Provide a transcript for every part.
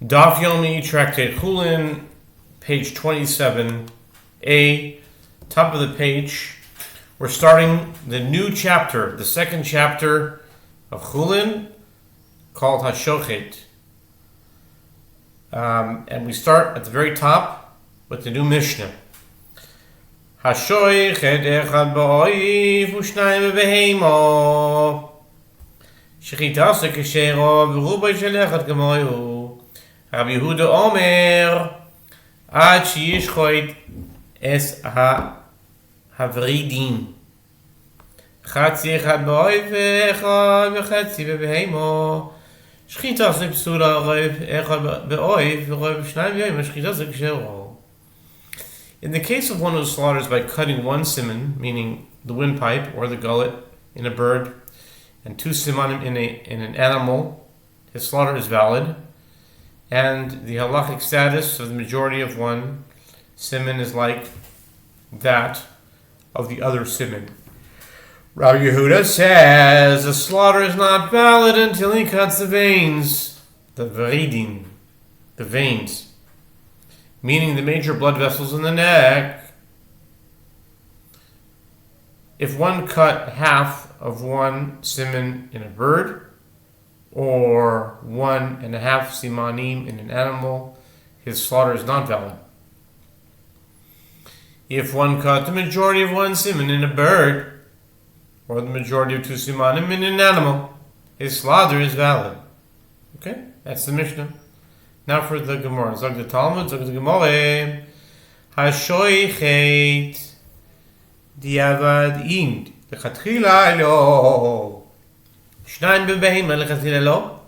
Daf Yomi, Tractate Chullin, page 27a, top of the page. We're starting the new chapter, the second chapter of Chullin, called Hashochet. And we start at the very top with the new Mishnah. Hashochet echad ba'oif u'shnayim bebeheimo shechitase keshero v'rubai shel echad kamoyu Rabbi Yehuda Omer ad sheyishchoit es havridin chatzi echad ba'oif echad v'chatzi bebeheimo shechitase psula echad ba'oif v'roif shnayim bebeheimo shechitase keshero. In the case of one who slaughters by cutting one siman, meaning the windpipe or the gullet in a bird, and two simanim in an animal, his slaughter is valid, and the halachic status of the majority of one siman is like that of the other siman. Rabbi Yehuda says the slaughter is not valid until he cuts the veins, the veins, meaning the major blood vessels in the neck. If one cut half of one siman in a bird, or 1.5 simanim in an animal, his slaughter is not valid. If one cut the majority of one siman in a bird, or the majority of 2 simanim in an animal, his slaughter is valid. Okay, that's the Mishnah. Now for the Gemara. Zog the Talmud, Zog the Gemara. Hashoichet diavad ind. Lechatchila lo. Shnayim bebeheima lechatchila lo.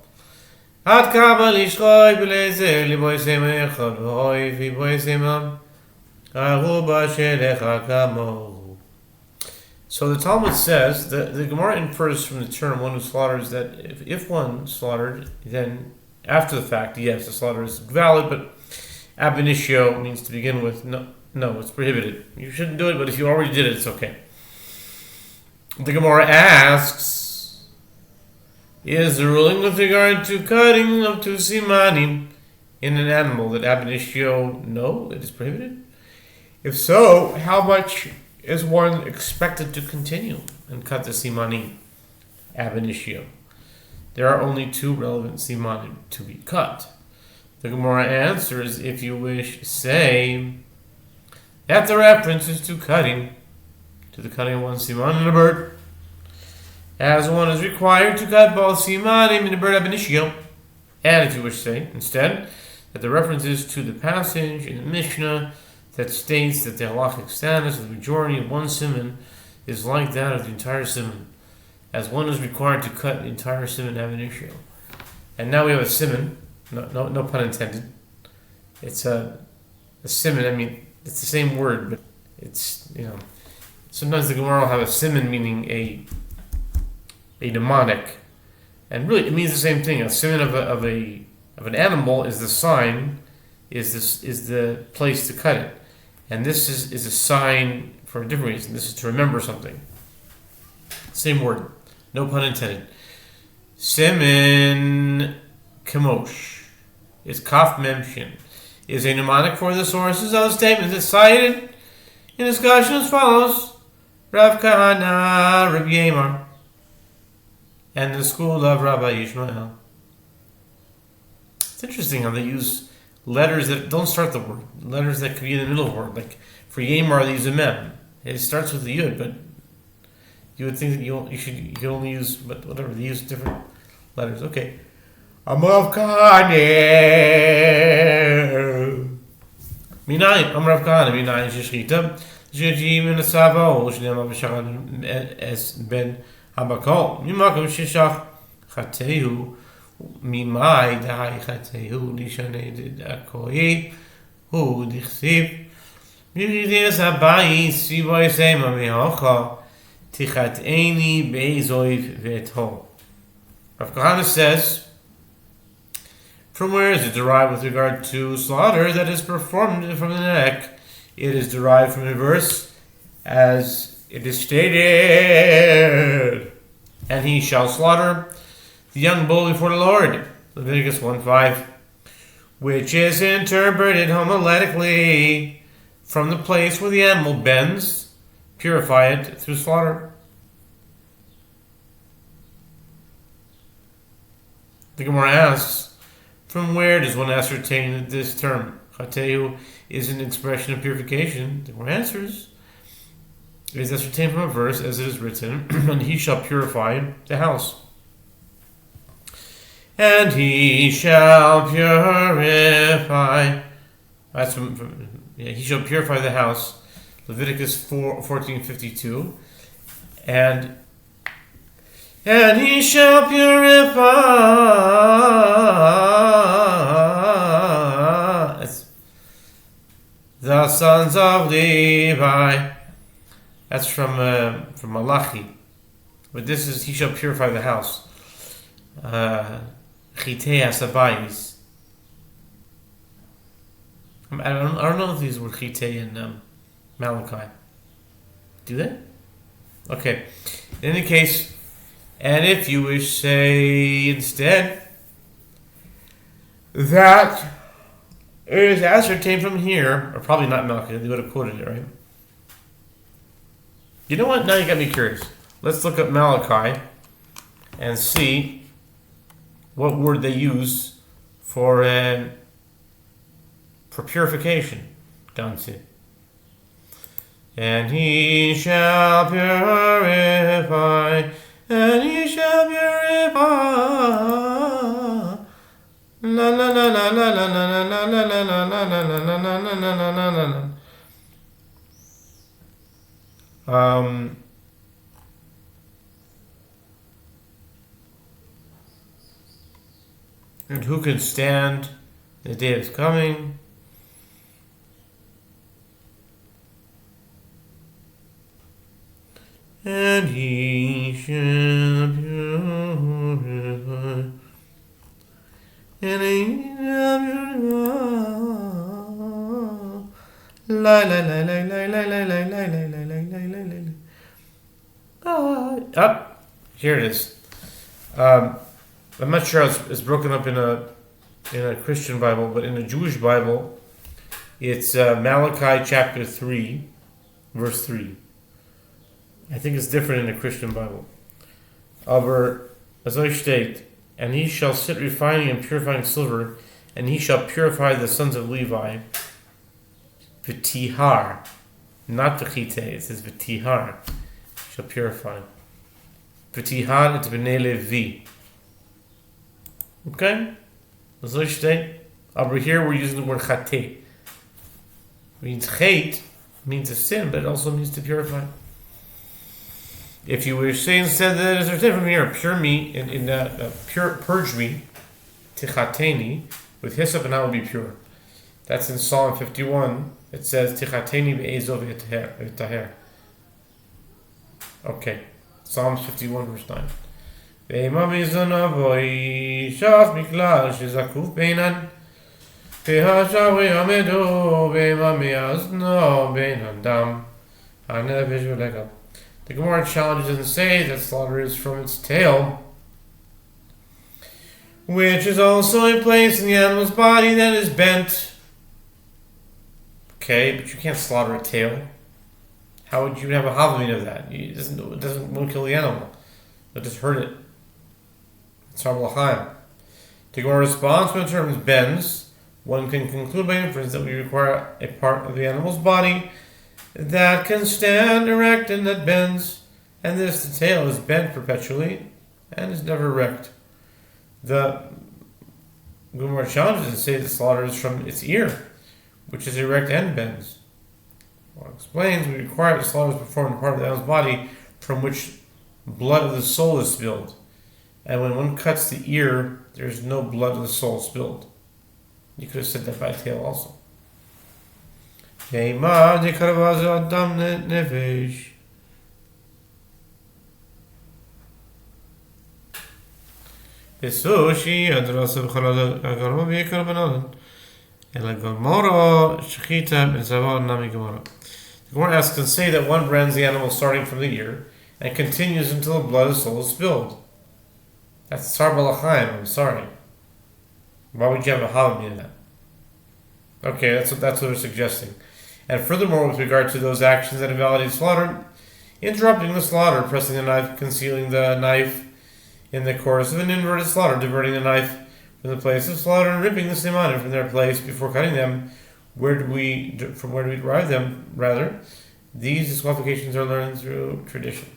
Ad kama lishchoi belezer liboisema echad v'hoi v'boisema. Aruba shelecha kamo. So the Talmud says, the Gemara infers from the term one who slaughters that if one slaughtered, then after the fact, yes, the slaughter is valid, but ab initio means to begin with, no, it's prohibited. You shouldn't do it, but if you already did it, it's okay. The Gemara asks, is the ruling with regard to cutting of 2 simanim in an animal that ab initio, no, it is prohibited? If so, how much is one expected to continue and cut the simanim ab initio? There are only 2 relevant simanim to be cut. The Gemara answers, if you wish, say that the reference is to the cutting of one siman in a bird, as one is required to cut both simanim in a bird ab initio. And if you wish, say instead that the reference is to the passage in the Mishnah that states that the halachic status of the majority of one siman is like that of the entire siman, as one is required to cut the entire siman ab initio. And now we have a siman, no pun intended. It's a siman, I mean, it's the same word, but it's, sometimes the Gemara will have a siman meaning a mnemonic, and really it means the same thing. A siman of an animal is the sign, is the place to cut it. And this is a sign for a different reason. This is to remember something. Same word. No pun intended. Siman Kamosh is Kaf Memshin, is a mnemonic for the sources of the statements that's cited in discussion as follows: Rav Kahana, Rabbi Yemar, and the school of Rabbi Yishmael. It's interesting how they use letters that don't start the word, letters that could be in the middle of the word. Like for Yemar, they use a mem. It starts with the yud, but you would think that you can only use, but whatever, they use different letters. Okay. Amrav Kahane. Minayin, Amrav Kahane, Minayin Shishchita, Shijim in the Savo, Shnema Vishachan Es Ben Habakol, Mimakum Shishach, Chatehu, Mimai, Dahai Chatehu, Lishane Akoi, Hu Dichsiv, Miridis Abai, Siboy Sema Mihocha, Tichat Eini Bezoiv Veto. Rav Kahana says, from where is it derived with regard to slaughter that is performed from the neck? It is derived from the verse as it is stated, and he shall slaughter the young bull before the Lord. Leviticus 1:5. which is interpreted homiletically from the place where the animal bends, purify it through slaughter. The Gemara asks, from where does one ascertain that this term, chateu, is an expression of purification? The Gemara answers, it is ascertained from a verse as it is written, and he shall purify the house. And he shall purify. He shall purify the house. Leviticus 14:52. And he shall purify the sons of Levi. That's from Malachi. But this is, he shall purify the house. Chitei Asabayis. I don't know if these were Chitei in Malachi. Do they? Okay. In any case, and if you wish, say instead that it is ascertained from here, or probably not Malachi, they would have quoted it, right? You know what? Now you got me curious. Let's look up Malachi and see what word they use for purification. Down to. And he shall purify, and he shall purify. La la la la la la la la la la la la la la la la. And who can stand the day is coming? And he shall purify, and he shall purify. La la la la la la la la la la la la la. Up, here it is. I'm not sure it's broken up in a Christian Bible, but in a Jewish Bible, it's Malachi chapter 3, verse 3. I think it's different in a Christian Bible. Aber, as I state, and he shall sit refining and purifying silver, and he shall purify the sons of Levi. V'tihar, not v'chite, it says v'tihar, shall purify. V'tihar et b'nei Levi. Okay? As I state, over here we're using the word chate. Means chait, means a sin, but it also means to purify. If you wish, say instead that it's written from here, pure me, purge me, tichateni, with hyssop, and I will be pure. That's in Psalm 51. It says, tichateni be'ezov v'taher. Okay. Psalms 51, verse 9. ואימה מזונבוי שף מכלל שזקוף בינן והשב יעמדו ואימה מאזנו בין הדם הנפש ולגב. The Gemara challenges and says that slaughter is from its tail, which is also a place in the animal's body that is bent. Okay, but you can't slaughter a tail. How would you have a havamina of that? It won't kill the animal. It'll just hurt it. It's L'chaim. To go in response when the term bends, one can conclude by inference that we require a part of the animal's body that can stand erect and that bends, and this the tail is bent perpetually and is never erect. The Gemara challenges and say the slaughter is from its ear, which is erect and bends. Well, it explains we require the slaughter is performed in part of the animal's body from which blood of the soul is spilled. And when one cuts the ear, there's no blood of the soul spilled. You could have said that by tail also. The Gemara asks and say that one brands the animal starting from the ear and continues until the blood of the soul is spilled. That's Tsar Balachaim, I'm sorry. Why would you have a halal in that? Okay, that's what they're suggesting. And furthermore, with regard to those actions that invalidate slaughter, interrupting the slaughter, pressing the knife, concealing the knife in the course of an inverted slaughter, diverting the knife from the place of slaughter, and ripping the simanim from their place before cutting them. From where do we derive them? Rather, these disqualifications are learned through tradition,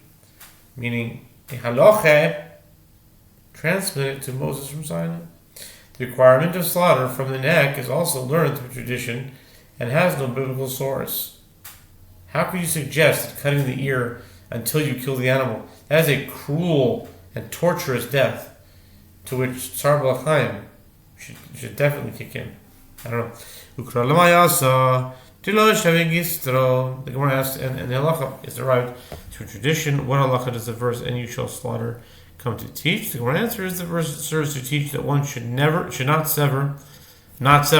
meaning a halacha transmitted to Moses from Sinai. The requirement of slaughter from the neck is also learned through tradition and has no biblical source. How could you suggest that cutting the ear until you kill the animal? That is a cruel and torturous death, to which Tzar B'Lachaim should definitely kick in. I don't know. The Gemara asks, and the halacha is derived through tradition. What halacha does the verse "and you shall slaughter" come to teach? The Gemara answer is the verse serves to teach that one should not sever. Looks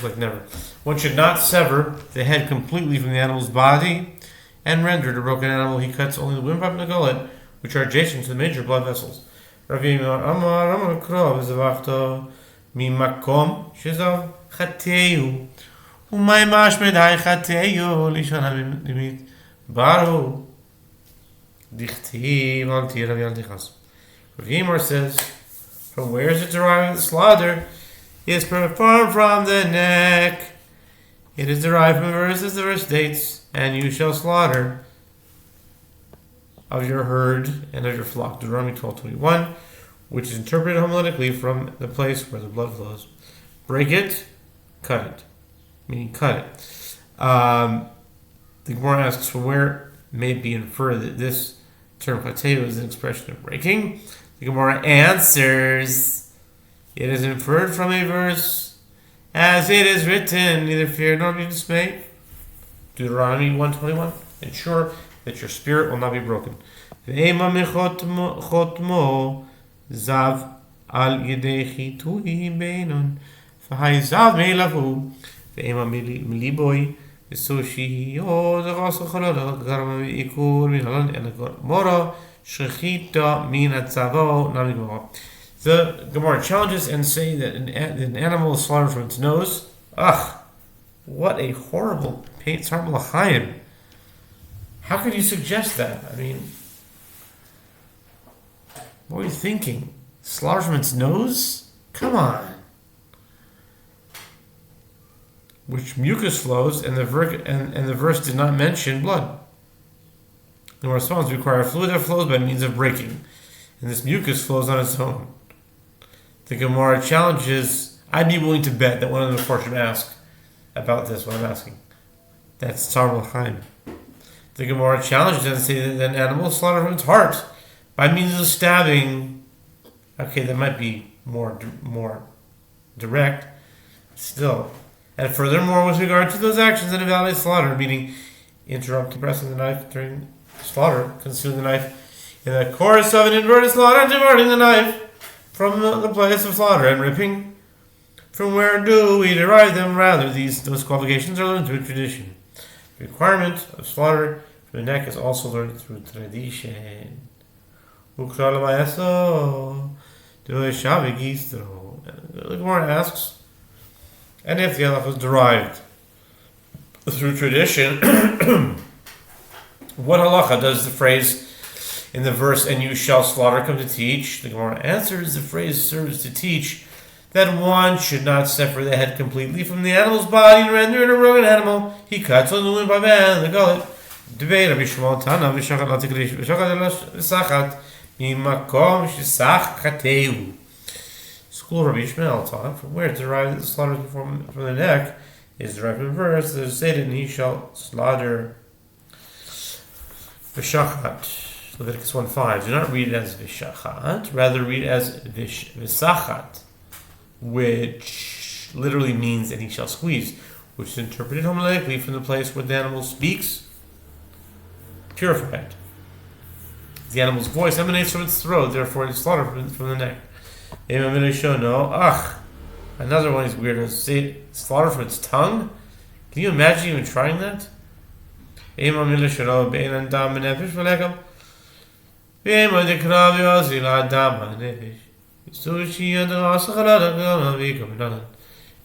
like never. One should not sever the head completely from the animal's body and render the broken animal. He cuts only the windpipe and the gullet, which are adjacent to the major blood vessels. Rav Yomi Amar Krov Zavachto Mimakom Shezav Chateu Umay Mashmed Hai Chateu Lishana Limit Baru Dichti Valti Rav Yantichas. Rav Yomi says, from where is it derived? The slaughter is performed from the neck. It is derived from the verse as the verse states, and you shall slaughter of your herd and of your flock. Deuteronomy 12:21, which is interpreted homiletically from the place where the blood flows. Break it, cut it. Meaning cut it. The Gemara asks, from where may it be inferred that this term pateo is an expression of breaking? The Gemara answers, it is inferred from a verse, as it is written, neither fear nor be dismayed. Deuteronomy 1:21. Ensure that your spirit will not be broken. Ve'ema mechotmo zav al yedei chitui beinon v'hai zav meilahu ve'ema miliboi v'soshi o zavaso chalala garma v'ikur minhalan elakor mora shechita min hatzavo namigmora. The Gemara challenges and say that an animal is slaughtered from its nose. Ugh, what a horrible pain. Tzar B'Lachaim. How could you suggest that? I mean, what were you thinking? Slaughter from its nose? Come on. Which mucus flows, and the verse did not mention blood. The response requires fluid that flows by means of breaking, and this mucus flows on its own. The Gemara challenges. I'd be willing to bet that one of the four should ask about this. What I'm asking. That's Tzar B'Lachaim. The Gemara challenges and says that an animal is slaughtered from its heart by means of stabbing. Okay, that might be more direct. Still. And furthermore, with regard to those actions that invalidate slaughter, meaning interrupting pressing the knife during slaughter, concealing the knife in the course of an inverted slaughter, diverting the knife from the place of slaughter, and ripping, from where do we derive them? Rather, those qualifications are learned through tradition. The requirement of slaughter from the neck is also learned through tradition. The Gemara asks, and if the halacha is derived through tradition, what halacha does the phrase in the verse "and you shall slaughter" come to teach? The Gemara answers, the phrase serves to teach that one should not sever the head completely from the animal's body and render it a broken animal. He cuts on the windpipe and the gullet. Debate Rabbi Shmuel Tana v'shachat latiklish v'shachat v'sachat mimakom shesach chateu. School Rabbi Shmuel taught from where it's derived that the slaughter from the neck is derived from the verse that is stated, and he shall slaughter v'shachat. Leviticus 1:5. Do not read it as v'shachat, rather read it as v'sachat, which literally means "and he shall squeeze," which is interpreted homiletically from the place where the animal speaks, purified. The animal's voice emanates from its throat, therefore it is slaughtered from the neck. Another one is weird. Say slaughter from its tongue. Can you imagine even trying that?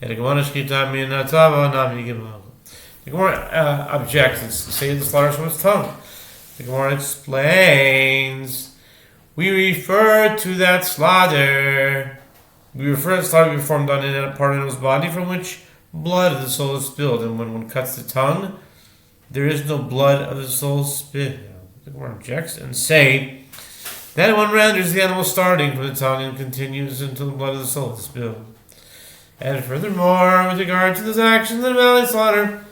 And the Gemara shchita min atava nami gemara. The Gemara objects and says the slaughter from its tongue. The Gemara explains, we refer to that slaughter. We refer to the slaughter performed on a part of animal's body from which blood of the soul is spilled. And when one cuts the tongue, there is no blood of the soul spilled. The Gemara objects and say that one renders the animal starting from the tongue and continues until the blood of the soul is spilled. And furthermore, with regard to this action, the valley slaughter,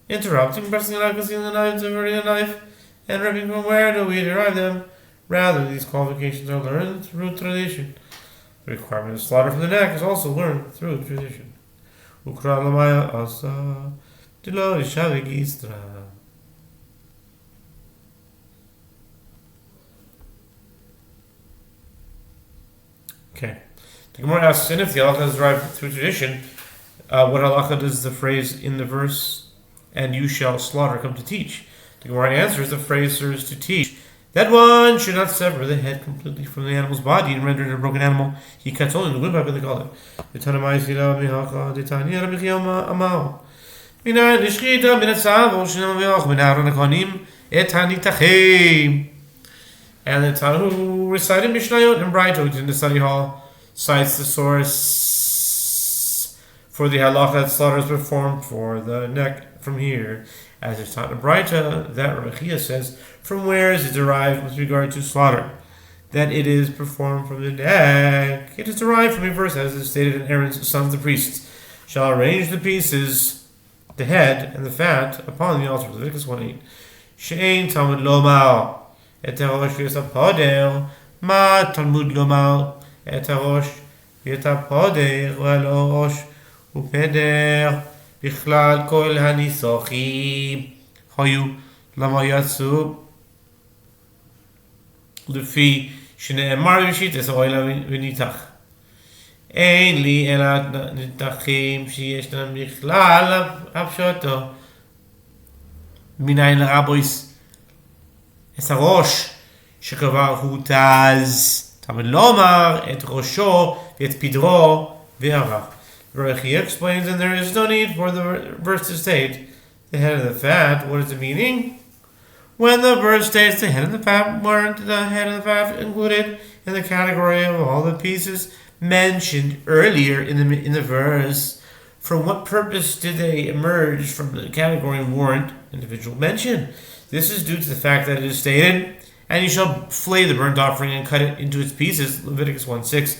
interrupting, pressing a knife, concealing the knife, diverting a knife, and ripping from where do we derive them? Rather, these qualifications are learned through tradition. The requirement of slaughter from the neck is also learned through tradition. Okay. The Gemara asks, and if the halacha is derived through tradition, what halacha does the phrase in the verse, and you shall slaughter, come to teach? The Gemara answers, the phrase serves to teach that one should not sever the head completely from the animal's body and render it a broken animal. He cuts only the windpipe, they call it. And the Tana who recited Mishnayot and Braitot in the study hall cites the source for the halacha that slaughter is performed for the neck from here. As it's taught in Braita, that Rabbi Chia says, from where is it derived with regard to slaughter? That it is performed from the neck. It is derived from a verse as is stated in Aaron's sons, the priests, shall arrange the pieces, the head and the fat, upon the altar. Leviticus 1:8. She'ein Talmud lomar et harosh v'yetapoder, ma Talmud lomar et harosh v'yetapoder v'alosh ופדר בכלל כל הניסוחים היו למה יצאו לפי שנאמר בשיטת האוהלה וניתח. אין לי אלא ניתחים שישנם בכלל הפשוטו. מניין לרבויס את הראש שכבר הוא תז, אבל לומר את ראשו ואת פדרו וערך. He explains, and there is no need for the verse to state the head of the fat. What is the meaning? When the verse states the head of the fat, weren't the head of the fat included in the category of all the pieces mentioned earlier in the verse? For what purpose did they emerge from the category and warrant individual mention? This is due to the fact that it is stated, and you shall flay the burnt offering and cut it into its pieces. Leviticus 1:6.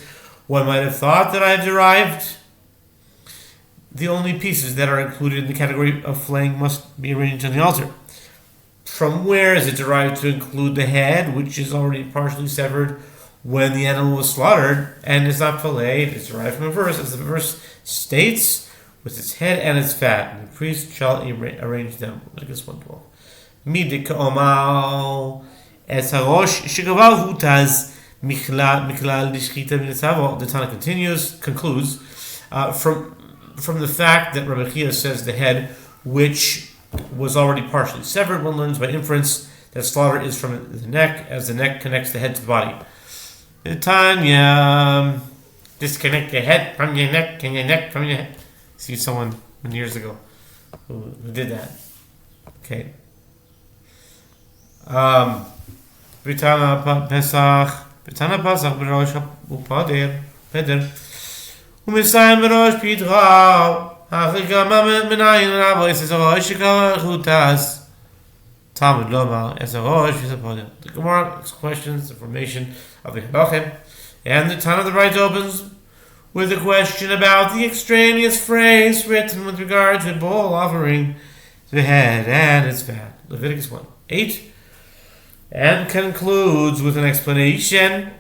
One might have thought that I derived the only pieces that are included in the category of flaying must be arranged on the altar. From where is it derived to include the head, which is already partially severed when the animal was slaughtered and is not filleted? It's derived from a verse, as the verse states, with its head and its fat, and the priest shall arrange them. Leviticus 1:12. Midik omal es harosh shekvar hutaz miklal dishchita minetavo. The Tana concludes from the fact that Rabbi Chia says the head, which was already partially severed, one learns by inference that slaughter is from the neck, as the neck connects the head to the body. Tanya, disconnect your head from your neck and your neck from your head. See someone years ago who did that. Okay. B'tana Pesach b'rosh upader. ומסיים בראש פתחה, אחרי כמה מנין רבו את הראש שכבר חוטס. Talmud lomar as a rosh v'sapodem. The Gemara questions the formation of the halachim, and the Tana of the right opens with a question about the extraneous phrase written with regard to a bull offering the head and its fat. Leviticus 1:8, and concludes with an explanation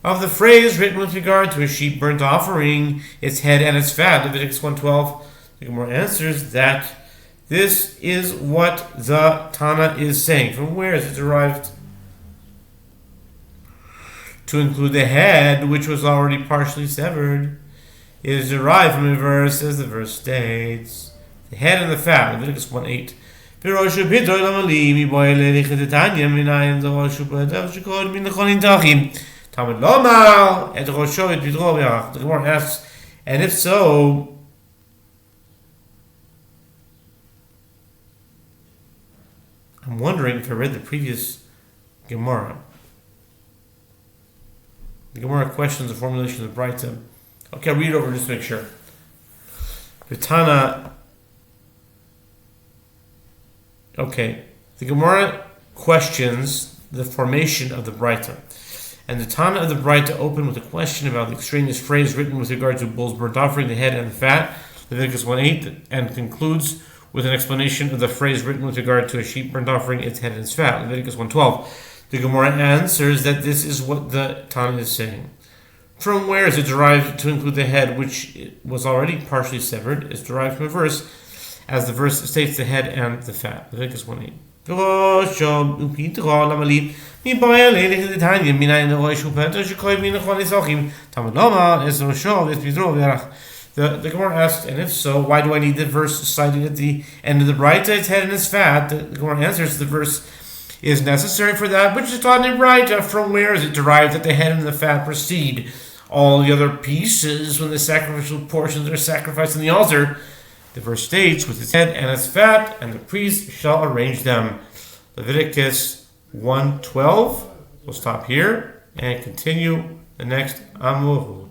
of the phrase written with regard to a sheep burnt offering, its head and its fat. Leviticus 1:12. The Gemara answers that this is what the Tana is saying. From where is it derived to include the head, which was already partially severed? It is derived from a verse, as the verse states, the head and the fat. Leviticus 1:8. Talmud lomar et rosho et pidro v'yach. The Gemara asks, and if so, I'm wondering if I read the previous Gemara. The Gemara questions the formulation of the Braita. Okay, I'll read it over just to make sure. The Gemara questions the formation of the Braita. And the Tana of the Braita opened with a question about the extraneous phrase written with regard to bulls burnt offering, the head and the fat, Leviticus 1:8, and concludes with an explanation of the phrase written with regard to a sheep burnt offering, its head and its fat, Leviticus 1:12. The Gemara answers that this is what the Tana is saying. From where is it derived to include the head, which was already partially severed, is derived from a verse, as the verse states the head and the fat, Leviticus 1:8. The Gemara asks, and if so, why do I need the verse cited at the end of the Braita, its head and its fat? The Gemara answers, the verse is necessary for that which is taught in Braita. From where is it derived that the head and the fat precede all the other pieces when the sacrificial portions are sacrificed on the altar? The verse states, with its head and its fat, and the priest shall arrange them. Leviticus 1:12. We'll stop here and continue the next Amud.